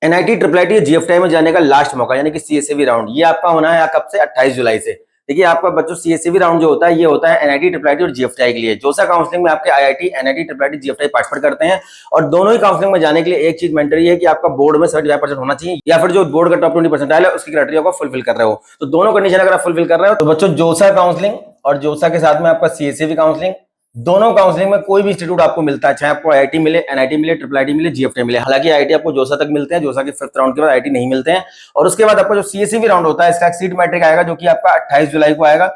NIT triple IT GFTI में जाने का लास्ट मौका यानी कि सीएसईबी राउंड ये आपका होना है कब से 28 जुलाई से। देखिए आपका बच्चों सीएसईबी राउंड जो होता है ये होता है एनआईटी ट्रिपल आईटी और जीएफटीआई के लिए। जोसा काउंसलिंग में आपके IIT NIT triple IT GFTI participate करते हैं और दोनों ही काउंसलिंग में जाने के लिए एक चीज मैंडेटरी है कि आपका बोर्ड में 75% होना चाहिए या फिर जो बोर्ड का टॉप 20% है उसकी क्राइटेरिया को फुलफिल कर रहे हो। तो दोनों कंडीशन अगर आप फुलफिल कर रहे हो तो बच्चों जोसा काउंसलिंग और जोसा के साथ में आपका सीएसईबी काउंसलिंग दोनों काउंसलिंग में कोई भी इंस्टीट्यूट आपको मिलता है, चाहे आपको आईआईटी मिले, एनआईटी मिले, ट्रिपल आईटी मिले, जीएफटी मिले। हालांकि आईआईटी आपको जोसा तक मिलते हैं, जोसा के 5th राउंड के बाद आईआईटी नहीं मिलते हैं। और उसके बाद आपका जो सीएसईबी राउंड होता है इसका एक सीट मैट्रिक आएगा जो कि आपका 28 जुलाई को आएगा।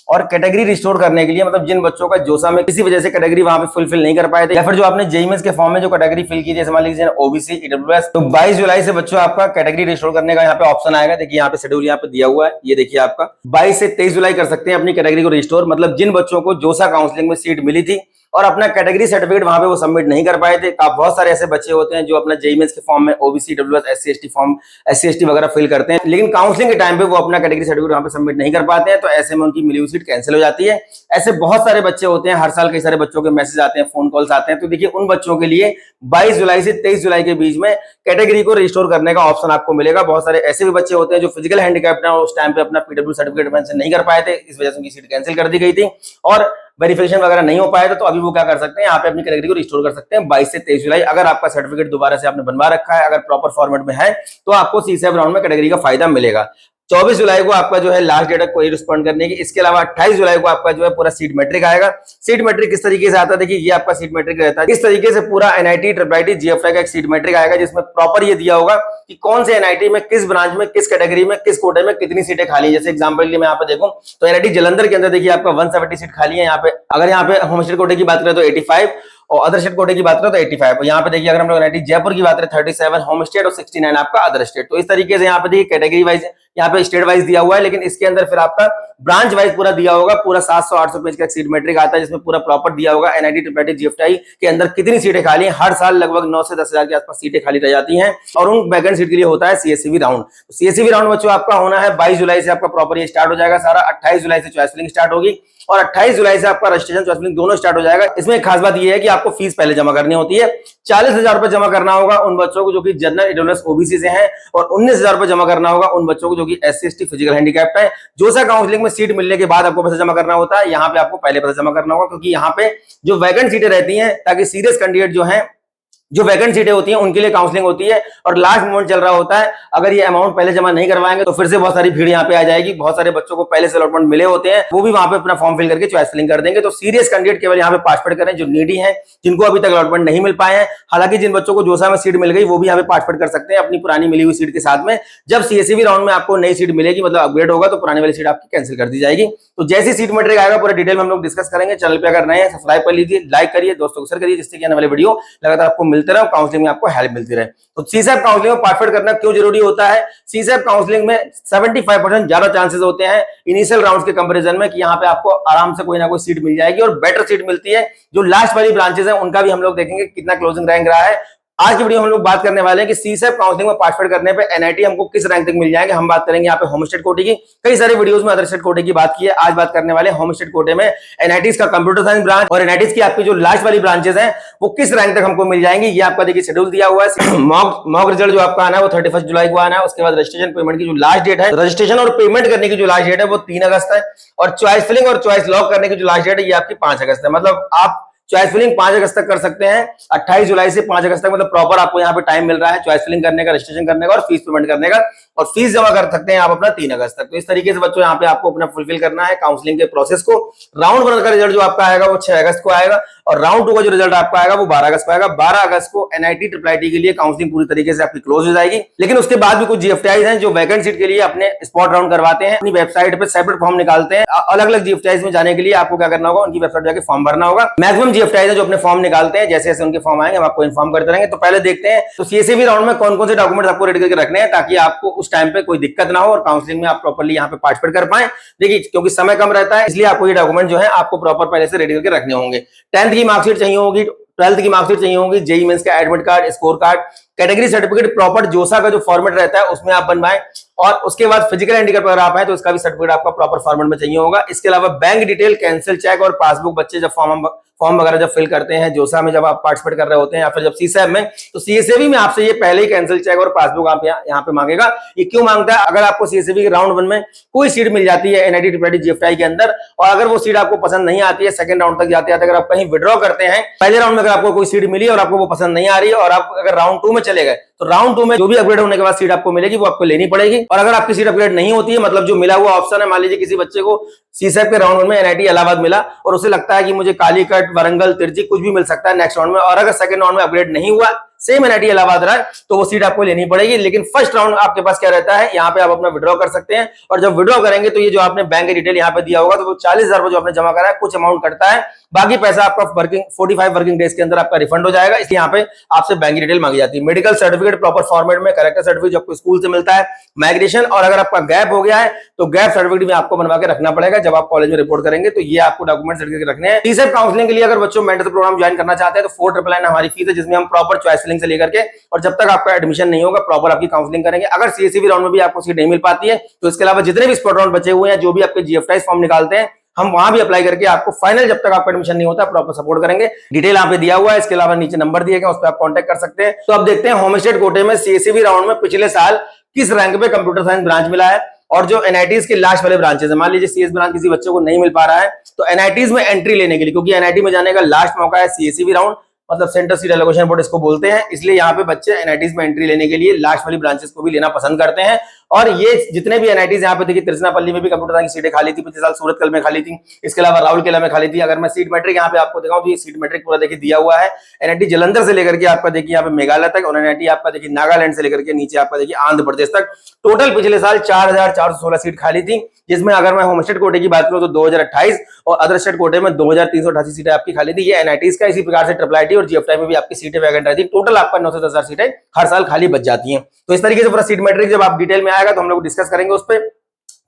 और कैटेगरी रिस्टोर करने के लिए मतलब जिन बच्चों का जोसा में किसी वजह से कैटेगरी वहां पे फुलफिल नहीं कर पाए थे या फिर जो आपने जेईएमएस के फॉर्म में जो कैटेगरी फिल की थी, मान लीजिए ओबीसी, ईडब्ल्यूएस, तो 22 जुलाई से बच्चों आपका कैटेगरी रिस्टोर करने का यहाँ पे ऑप्शन आएगा। देखिए यहाँ पे शेड्यूल यहाँ पे दिया हुआ है, ये देखिए आपका 22 से 23 जुलाई कर सकते हैं अपनी कैटेगरी को रिस्टोर। मतलब जिन बच्चों को जोसा काउंसलिंग में सीट मिली थी और अपना कैटेगरी सर्टिफिकेट वहां पे वो सबमिट नहीं कर पाए थे। बहुत सारे ऐसे बच्चे होते हैं जो अपना जेईएमएस के फॉर्म में OBC, WS, SC ST form, SC ST वगैरह फिल करते हैं, लेकिन काउंसलिंग के टाइम पे वो अपना कैटेगरी सर्टिफिकेट वहां पे सबमिट नहीं कर पाते हैं, तो ऐसे में उनकी मिली हुई सीट कैंसिल हो जाती है। ऐसे बहुत सारे बच्चे होते हैं, हर साल कई सारे बच्चों के मैसेज आते हैं, फोन कॉल्स आते हैं। तो देखिए उन बच्चों के लिए 22 जुलाई से 23 जुलाई के बीच में कैटेगरी को रिस्टोर करने का ऑप्शन आपको मिलेगा। बहुत सारे ऐसे भी बच्चे होते हैं जो फिजिकल हैंडीकैप्ड हैं, उस टाइम पे अपना पीडब्ल्यू सर्टिफिकेट मेंशन नहीं कर पाए थे, इस वजह से उनकी सीट कैंसिल कर दी गई थी और वेरिफिकेशन वगैरह नहीं हो पाए थे। तो अभी वो क्या कर सकते हैं, यहाँ पे अपनी कैटेगरी को रिस्टोर कर सकते हैं 22 से 23 जुलाई। अगर आपका सर्टिफिकेट दोबारा से आपने बनवा रखा है, अगर प्रॉपर फॉर्मेट में है, तो आपको सीसेब राउंड में कैटेगरी का फायदा मिलेगा। 24 जुलाई को आपका जो है लास्ट डेट है कोई रिस्पॉन्ड करने की। इसके अलावा 28 जुलाई को आपका जो है पूरा सीट मैट्रिक आएगा। सीट मैट्रिक किस तरीके से आता है, देखिए ये आपका सीट मैट्रिक रहता है। इस तरीके से पूरा एनआईटी ट्रिपल आईटी जीएफटीआई का एक सीट मैट्रिक आएगा जिसमें प्रॉपर ये दिया होगा कि कौन से एनआईटी में, किस ब्रांच में, किस कैटेगरी में, किस कोटे में कितनी सीटें खाली है। जैसे एग्जांपल के लिए मैं यहाँ पे देखूं तो एनआईटी जालंधर के अंदर देखिए आपका 170 सीट खाली है। यहाँ पे अगर यहाँ पे होमस्टेड कोटे की बात करें तो 85 और अदर स्टेट कोटे की बात करें तो 85। यहाँ पे देखिए अगर हम लोग एनआईटी जयपुर की बात करें 37 होम स्टेट और 69 आपका अदर स्टेट। तो इस तरीके से यहाँ पे देखिए कैटेगरी वाइज, यहाँ पे स्टेट वाइज दिया हुआ है, लेकिन इसके अंदर फिर आपका ब्रांच वाइज पूरा दिया होगा। पूरा 700-800 पेज का सीट मैट्रिक आता है जिसमें पूरा प्रॉपर दिया होगा एनआईटी ट्रिपल आईटी जीएफटीआई के अंदर कितनी सीटें खाली हैं। हर साल लगभग 9 से 10 हजार के आसपास सीटें खाली रह जाती हैं और उन वैकेंट सीट के लिए होता है सीएसईबी राउंड। तो सीएसईबी राउंड बच्चों आपका होना है 22 जुलाई से आपका प्रॉपर ये स्टार्ट हो जाएगा सारा। 28 जुलाई से चॉइस फिलिंग स्टार्ट होगी और 28 जुलाई से आपका रजिस्ट्रेशन चॉइस फिलिंग दोनों स्टार्ट हो जाएगा। इसमें एक खास बात ये है कि आपको फीस पहले जमा करनी होती है। 40,000 रुपए जमा करना होगा उन बच्चों को जो कि जनरल, ईडब्ल्यूएस, ओबीसी से हैं और 19,000 रुपए जमा करना होगा उन बच्चों को जो कि एससी एसटी फिजिकल हैंडीकैप्ड है। जोसा काउंसलिंग में सीट मिलने के बाद आपको पैसा जमा करना होता है, यहाँ पे आपको पहले पैसा जमा करना होगा क्योंकि यहाँ पे जो वैकेंट सीटें रहती हैं ताकि सीरियस कैंडिडेट जो है, जो वैकेंट सीटें होती हैं उनके लिए काउंसलिंग होती है और लास्ट मोमेंट चल रहा होता है। अगर ये अमाउंट पहले जमा नहीं करवाएंगे तो फिर से बहुत सारी भीड़ यहाँ पे आ जाएगी। बहुत सारे बच्चों को पहले से अलॉटमेंट मिले होते हैं, वो भी वहां पे अपना फॉर्म फिल करके चॉइस फिलिंग कर देंगे। तो सीरियस कैंडिडेट केवल यहाँ पे पार्टिसिपेट करें जो नीडी है, जिनको अभी तक अलॉटमेंट नहीं मिल पाए हैं। हालांकि जिन बच्चों को जोसा में सीट मिल गई वो भी यहाँ पे पार्टिसिपेट कर सकते हैं अपनी पुरानी मिली हुई सीट के साथ में। जब सीएसईबी राउंड में आपको नई सीट मिलेगी, मतलब अपग्रेड होगा, तो पुरानी वाली सीट आपकी कैंसिल कर दी जाएगी। तो जैसी सीट मैट्रिक आएगा पूरा डिटेल में हम लोग डिस्कस करेंगे। चैनल पे अगर नए हैं सब्सक्राइब कर लीजिए, लाइक करिए, दोस्तों को शेयर करिए जिससे कि आने वाले वीडियो लगातार आपको मिलते रहे, काउंसलिंग में आपको हेल्प मिलती रहे। तो सीसेब काउंसलिंग में पार्टिसिपेट करना क्यों जरूरी होता है? सीसेब काउंसलिंग में 75% ज्यादा चांसेस होते हैं इनिशियल राउंड्स के कंपैरिजन में कि यहाँ पे आपको आराम से कोई ना कोई सीट मिल जाएगी और बेटर सीट मिलती है। जो लास्ट वाली ब्रांचेस हैं उनका भी हम लोग देखेंगे कितना क्लोजिंग रैंक रहा है। आज की वीडियो हम लोग बात करने वाले हैं कि सीसेब काउंसलिंग में पार्टिसिपेट करने पे एनआईटी हमको किस रैंक तक मिल जाएंगे। हम बात करेंगे यहाँ पे होम स्टेट कोटे की, कई सारे वीडियोस में अदर स्टेट कोटे की बात की है। आज बात करने वाले होम स्टेट कोटे में एनआईटीज का कंप्यूटर साइंस ब्रांच और एनआईटीज की आपकी जो लास्ट वाली ब्रांचेस हैं वो किस रैंक तक हमको मिल जाएंगी। ये आपका देखिए शेड्यूल दिया हुआ है। मॉक रिजल्ट जो आपका आना है वो 31 जुलाई को आना है। उसके बाद रजिस्ट्रेशन पेमेंट की जो लास्ट डेट है, रजिस्ट्रेशन और पेमेंट करने की जो लास्ट डेट है वो 3 अगस्त है और चॉइस फिलिंग और चॉइस लॉक करने की जो लास्ट डेट है ये आपकी 5 अगस्त है। मतलब आप चॉइस फिलिंग 5 अगस्त तक कर सकते हैं। 28 जुलाई से 5 अगस्त तक मतलब प्रॉपर आपको यहाँ पे टाइम मिल रहा है चॉइस फिलिंग करने का, रजिस्ट्रेशन करने का और फीस पेमेंट करने का, और फीस जमा कर सकते हैं आप अपना 3 अगस्त तक। तो इस तरीके से बच्चों यहाँ पे आपको अपना फुलफिल करना है काउंसलिंग के प्रोसेस को। राउंड 1 का रिजल्ट जो आपका आएगा वो 6 अगस्त को आएगा और राउंड 2 का जो रिजल्ट आपका आएगा वो 12 अगस्त को आएगा। 12 अगस्त को एनआईटी ट्रिपल आईटी के लिए काउंसलिंग पूरी तरीके से आपकी क्लोज हो जाएगी। लेकिन उसके बाद भी कुछ जीएफटीआई हैं जो वैकेंट सीट के लिए अपने स्पॉट राउंड करवाते हैं, अपनी वेबसाइट पे सेपरेट फॉर्म निकालते हैं। अलग अलग जीएफटीआई में जाने के लिए आपको क्या करना होगा, उनकी वेबसाइट जाकर फॉर्म भरना होगा। मैक्सिमम जीएफटीआई जो अपने फॉर्म निकालते हैं, जैसे जैसे उनके फॉर्म आएंगे हम आपको इन्फॉर्म करते रहेंगे। तो पहले देखते हैं तो सीएसईबी राउंड में कौन कौन से डॉक्यूमेंट्स आपको रेडी करके रखने हैं ताकि आपको उस टाइम पे कोई दिक्कत ना हो और काउंसलिंग में आप प्रॉपर्ली यहाँ पे पार्टिसिपेट कर पाए। देखिए क्योंकि समय कम रहता है इसलिए आपको ये डॉक्यूमेंट जो है आपको प्रॉपर पहले से रेडी करके रखने होंगे। 10th की मार्कशीट चाहिए होगी, 12th की मार्कशीट चाहिए होगी, जेईई मेंस का admit card, score card, category certificate proper जोसा का जो फॉर्मेट रहता है उसमें आप बनवाएं और उसके बाद फिजिकल हैंडीकैप अगर आप हैं तो इसका भी सर्टिफिकेट आपका प्रॉपर फॉर्मेट में चाहिए होगा। इसके अलावा बैंक डिटेल, कैंसिल चेक और पासबुक बच्चे जब फॉर्म फॉर्म वगैरह जब फिल करते हैं, जोसा में जब आप पार्टिसिपेट कर रहे होते हैं या फिर जब सीसैब में, तो सीएसएबी में आपसे ये पहले ही कैंसिल चेक और पासबुक आप यहाँ पे मांगेगा। ये क्यों मांगता है? अगर आपको सीएसएबी के राउंड 1 में कोई सीट मिल जाती है एनआईटी ट्रिपल जीएफटीआई के अंदर, और अगर वो सीट आपको पसंद नहीं आती है, सेकंड राउंड तक जाते जाते अगर आप कहीं विड्रॉ करते हैं, पहले राउंड में अगर आपको कोई सीट मिली और आपको वो पसंद नहीं आ रही है और आप अगर राउंड 2 में चले गए, तो राउंड 2 में जो भी अपग्रेड होने के बाद सीट आपको मिलेगी वो आपको लेनी पड़ेगी। और अगर आपकी सीट अपग्रेड नहीं होती है, मतलब जो मिला हुआ ऑप्शन है, मान लीजिए किसी बच्चे को सीसैब के राउंड 1 में एनआईटी इलाहाबाद मिला और उसे लगता है कि मुझे कालीकट, वरंगल, तिरची कुछ भी मिल सकता है नेक्स्ट राउंड में, और अगर सेकंड राउंड में अपग्रेड नहीं हुआ, सेम एनआईटी इलाहाबाद रहा है, तो वो सीट आपको लेनी पड़ेगी। लेकिन फर्स्ट राउंड आपके पास क्या रहता है, यहाँ पे आप अपना विड्रॉ कर सकते हैं, और जब विड्रॉ करेंगे तो ये जो आपने बैंक की डिटेल यहाँ पे दिया होगा, तो वो 40,000 रुपए जो आपने जमा करा है कुछ अमाउंट कटता है, बाकी पैसा आपका 45 वर्किंग डेज के अंदर आपका रिफंड हो जाएगा। इसलिए यहाँ पे आपसे बैंक की डिटेल मांगी जाती है। मेडिकल सर्टिफिकेट प्रॉपर फॉर्मेट में, कैरेक्टर सर्टिफिकेट जो आपको स्कूल से मिलता है, माइग्रेशन, और अगर आपका गैप हो गया है तो गैप सर्टिफिकेट भी आपको बनवा के रखना पड़ेगा जब आप कॉलेज में रिपोर्ट करेंगे, तो ये आपको डॉक्यूमेंट सर्टिफिकेट रखने हैं। सीसैब काउंसलिंग के लिए अगर बच्चों मेंटरशिप प्रोग्राम ज्वाइन करना चाहते हैं तो 499 हमारी फीस है, जिसमें हम प्रॉपर चॉइस फिलिंग से लेकर के, और जब तक आपका एडमिशन नहीं होगा प्रॉपर आपकी काउंसलिंग करेंगे। अगर सीएसईबी राउंड में भी आपको सीट नहीं मिल पाती है तो इसके अलावा जितने भी स्पॉट राउंड बचे हुए हैं, जो भी आपके जीएफटीआई फॉर्म निकालते हैं, हम वहां भी अप्लाई करके आपको फाइनल जब तक आपका एडमिशन नहीं होता प्रॉपर सपोर्ट करेंगे। डिटेल यहाँ पे दिया हुआ है, इसके अलावा नीचे नंबर दिए गए, उस पर आप कांटेक्ट कर सकते हैं। तो अब देखते हैं होम स्टेट कोटे में सीएसईबी राउंड में पिछले साल किस रैंक पे कंप्यूटर साइंस ब्रांच मिला है, और जो एनआईटीज के लास्ट वाले ब्रांचेस है, मान लीजिए सीएस ब्रांच किसी बच्चे को नहीं मिल पा रहा है, तो एनआईटीज में एंट्री लेने के लिए, क्योंकि एनआईटी में जाने का लास्ट मौका है सीएसईबी राउंड, मतलब सेंटर सीट एलोकेशन बोर्ड इसको बोलते हैं, इसलिए यहाँ पे बच्चे एनआईटीज में एंट्री लेने के लिए लास्ट वाली ब्रांचेस को भी लेना पसंद करते हैं। और ये जितने भी एनआईटीज यहाँ पे देखिए, तिरसनापल्ली में भी कंप्यूटर साइंस की सीटें खाली थी पिछले साल, सूरतकल में खाली थी, इसके अलावा राउरकेला में खाली थी। अगर मैं सीट मैट्रिक यहाँ पे आपको दिखाऊं तो ये सीट मैट्रिक पूरा देखिए दिया हुआ है, एनआईटी जलंधर से लेकर के आपका देखिए यहाँ पे मेघालय तक, और एनआईटी आपका देखिए नागालैंड से लेकर के नीचे आपका देखिए आंध्र प्रदेश तक। टोटल पिछले साल 4,416 सीट खाली थी, जिसमें अगर मैं होम स्टेट कोटे की बात करूं तो 2028 और अदर स्टेट कोटे में 2,388 सीटें आपकी खाली थी। ये एनआईटीज का, इसी प्रकार से ट्रिपल आईटी और जीएफटीआई में भी आपकी सीटें वैकेंट रहती है। टोटल आपका 9 से 10,000 सीटें हर साल खाली बच जाती हैं। तो इस तरीके से पूरा सीट मैट्रिक जब आप डिटेल में आएगा तो हम लोग डिस्कस करेंगे उस पर।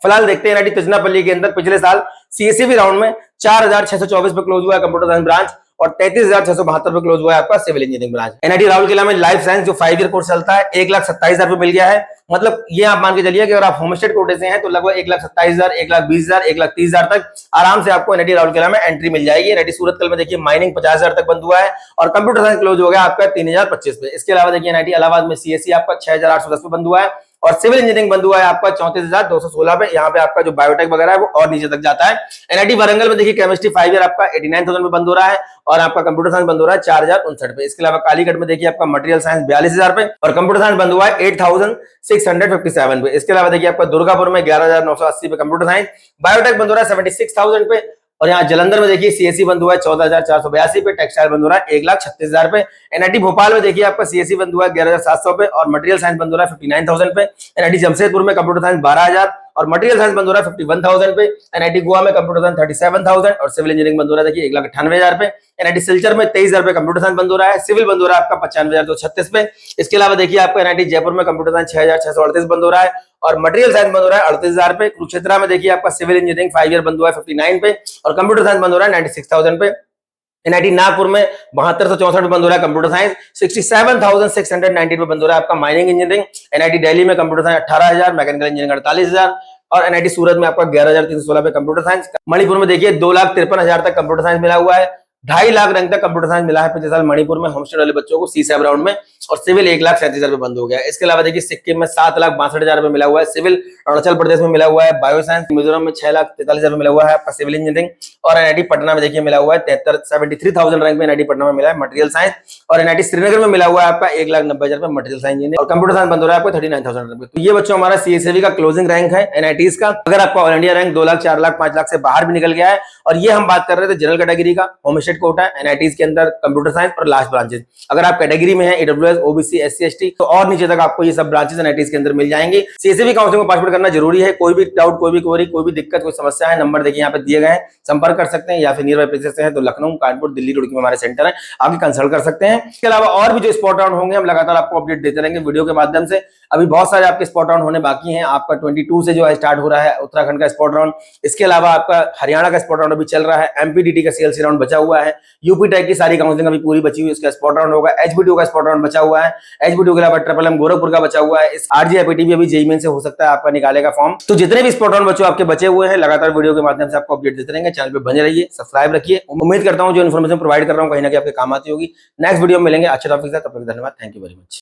फिलहाल देखते हैं एनआईटी तिरसनापल्ली के अंदर पिछले साल सीएसईबी राउंड में 4,624 पे क्लोज हुआ है कंप्यूटर साइंस ब्रांच, और 33,672 पे क्लोज हुआ है आपका civil engineering branch. NIT Rourkela में लाइफ साइंस जो 5 ईयर कोर्स चलता है 1,27,000 पे मिल गया है। मतलब ये आप मान के चलिए कि अगर आप होम स्टेट कोटे से हैं तो लगभग 1,27,000, 1,20,000, 1,30,000 तक आराम से आपको एनआईटी राउरकेला में एंट्री मिल जाएगी। एनआईटी सूरतकल में देखिए माइनिंग 50,000 तक बंद हुआ है, और कंप्यूटर साइंस क्लोज हो गया आपका 3,025 पे। इसके अलावा देखिए एनआईटी इलाहाबाद में सीएससी आपका 6,810 पे बंद हुआ है, और सिविल इंजीनियरिंग बंद हुआ है आपका 34,216 पे। यहाँ पे आपका जो बायोटेक वगैरह है वो और नीचे तक जाता है। एनआईटी वारंगल में देखिए केमिस्ट्री 5 ईयर आपका 89,000 पे बंद हो रहा है, और आपका कंप्यूटर साइंस बंद हो रहा है 4,059 पे। इसके अलावा कालीकट में देखिए आपका मटेरियल साइंस 42,000 पे, और कंप्यूटर साइंस बंद हुआ है 8,657 पे। इसके अलावा देखिए आपका दुर्गापुर में 11,980 पे कंप्यूटर साइंस, बायोटेक बंद हो रहा है 76,000 पे, और यहाँ जलंधर में देखिए सीएससी बंद हुआ है 14,482 पे, टेक्सटाइल बंद हो रहा है 1,36,000 पे। एनआईटी भोपाल में देखिए आपका सीएससी बंद हुआ है 11,700 पे, और मटेरियल साइंस बंद हो रहा है 59,000 पे। एनआईटी जमशेदपुर में कंप्यूटर साइंस 12,000 और मटेरियल साइंस बंद हो रहा है 51,000 पे। एनआईटी गोवा में कंप्यूटर साइंस 37,000 और सिविल इंजीनियरिंग बंद हो रहा है देखिए 1,98,000 पे। एनआईटी सिलचर में 23,000 पे कंप्यूटर साइंस बंद हो रहा है, सिविल बंद हो रहा है आपका 95,236 पे। इसके अलावा देखिए आपका एनआईटी जयपुर में कंप्यूटर साइंस 6,638 बंद हो रहा है, और मटेरियल साइंस बंद हो रहा है 38,000 पे। कुरुक्षेत्र में देखिए आपका सिविल इंजीनियरिंग 5 ईयर बंद हुआ है 59 पे, और कंप्यूटर साइंस बंद हो रहा है 96,000 पे। एनआईटी नागपुर में 7264 पे बंद हो रहा है कंप्यूटर साइंस, 67,690 पे बंद हो रहा है आपका माइनिंग इंजीनियरिंग। एनआईटी दिल्ली में कंप्यूटर साइंस 18,000, मैकेनिकल इंजीनियरिंग 48,000, और एनआईटी सूरत में आपका 11,316 पे कंप्यूटर साइंस। मणिपुर में देखिए 2,53,000 तक कंप्यूटर साइंस मिला हुआ है, 2.5 लाख रैंक तक कंप्यूटर साइंस मिला है पिछले साल मणिपुर में होम स्टेट वाले बच्चों को सीसैब राउंड में, और सिविल 1,37,000 पे बंद हो गया है। इसके अलावा देखिए सिक्किम में 7,62,000 पे मिला हुआ है सिविल, अरुणाचल प्रदेश में मिला हुआ है बायो साइंस, मिजोरम में 6,43,000 पे मिला हुआ है आपका सिविल इंजीनियरिंग, और एनआईटी पटना में देखिए मिला हुआ है 73,000 रैंक में एनआईटी पटना में मिला है मटेरियल साइंस, और एनआईटी श्रीनगर में मिला हुआ है आपका 1,90,000 पे मटेरियल साइंस इंजीनियरिंग, और कंप्यूटर साइंस बंद हो रहा है आपको 39,000 रैंक पे। तो ये बच्चों हमारा सीएसईबी का क्लोजिंग रैंक है एनआईटीज का। अगर आपका all India rank 2 lakh, 4 lakh, 5 lakh से बाहर भी निकल गया है, और ये हम बात कर रहे थे जनरल कैटेगरी का, होम स्टेट कोटा, एनआईटीज के अंदर कंप्यूटर साइंस और लास्ट ब्रांचेस। अगर आप कैटेगरी में है ईडब्ल्यूएस, ओबीसी, एससी, एसटी, तो और नीचे तक आपको ये सब ब्रांचेस एनआईटीज के अंदर मिल जाएंगे। सीएसईबी काउंसलिंग में पार्टिसिपेट करना जरूरी है। कोई भी डाउट, कोई भी क्वेरी, कोई भी दिक्कत, कोई समस्या है, नंबर देखिए यहाँ पे दिए गए हैं, संपर्क कर सकते हैं, या फिर नियर बाय प्लेसेस से है तो लखनऊ, कानपुर, दिल्ली, रुड़की में हमारे सेंटर है, आगे कंसल्ट कर सकते हैं। इसके अलावा और भी जो स्पॉट राउंड होंगे हम लगातार आपको अपडेट देते रहेंगे वीडियो के माध्यम से। अभी बहुत सारे आपके स्पॉट राउंड होने बाकी हैं। आपका 22 से जो है स्टार्ट हो रहा है उत्तराखंड का स्पॉट राउंड। इसके अलावा आपका हरियाणा का स्पॉट राउंड अभी चल रहा है, एमपीडीटी का सीएलसी राउंड बचा हुआ है, यूपी टेक की सारी काउंसलिंग अभी पूरी बची हुई है, इसका स्पॉट राउंड होगा, एचबीटीयू का स्पॉट राउंड बचा हुआ है, एचबीटीयू के अलावा ट्रिपल एम गोरखपुर का बचा हुआ है, इस आरजीआईपीटी भी अभी जेईई मेन से हो सकता है आपका निकालेगा फॉर्म। तो जितने भी स्पॉट राउंड बच्चों आपके बचे हुए हैं लगातार वीडियो के माध्यम से आपको अपडेट देते रहेंगे। चैनल पे बने रहिए, सब्सक्राइब रखिए। उम्मीद करता हूं जो इन्फॉर्मेशन प्रोवाइड कर रहा हूं कहीं ना कहीं आपके काम आती होगी। नेक्स्ट वीडियो में मिलेंगे अच्छे टॉपिक के साथ, तब तक धन्यवाद, थैंक यू वेरी मच।